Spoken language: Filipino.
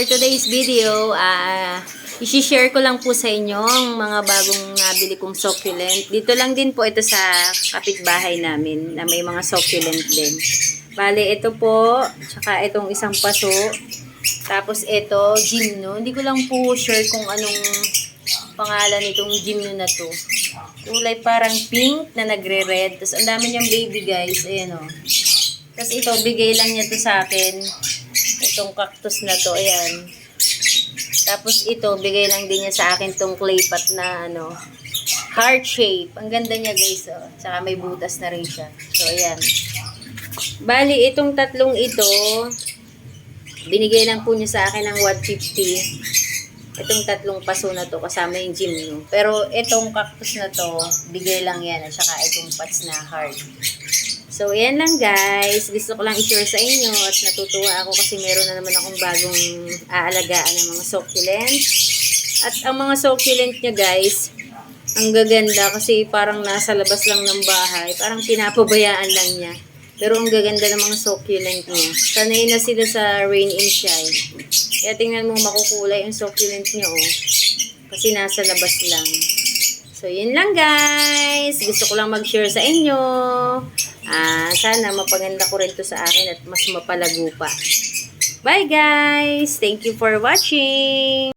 for today's video, i-share ko lang po sa inyo ang mga bagong nabili kong succulent. Dito lang din po ito sa kapitbahay namin na may mga succulent din. Bale, ito po, tsaka itong isang paso. Tapos ito, gymno. Hindi ko lang po sure kung anong pangalan nitong gymno na to. Kulay parang pink na nagre-red. Tapos ang dami niyang baby guys. Ayan o. Tapos ito, bigay lang niya to sa akin. Itong cactus na to, ayan. Tapos ito, bigay lang din niya sa akin tong clay pot na ano, heart shape. Ang ganda niya guys, oh. Tsaka may butas na rin siya. So, ayan. Bali, itong tatlong ito, binigay lang po niya sa akin ng 150. Itong tatlong paso na to, kasama yung gymno. Pero itong cactus na to, bigay lang yan. At saka itong pots na heart. So, yan lang guys. Gusto ko lang i-share sa inyo at natutuwa ako kasi meron na naman akong bagong aalagaan ng mga succulent. At ang mga succulent niya guys, ang gaganda kasi parang nasa labas lang ng bahay. Parang pinapabayaan lang niya. Pero ang gaganda ng mga succulent niya. Sanay na sila sa rain and shine. Kaya tingnan mo makukulay yung succulent niya oh. Kasi nasa labas lang. So, yun lang guys. Gusto ko lang mag-share sa inyo. Sana mapaganda ko rin to sa akin at mas mapalago pa. Bye guys! Thank you for watching!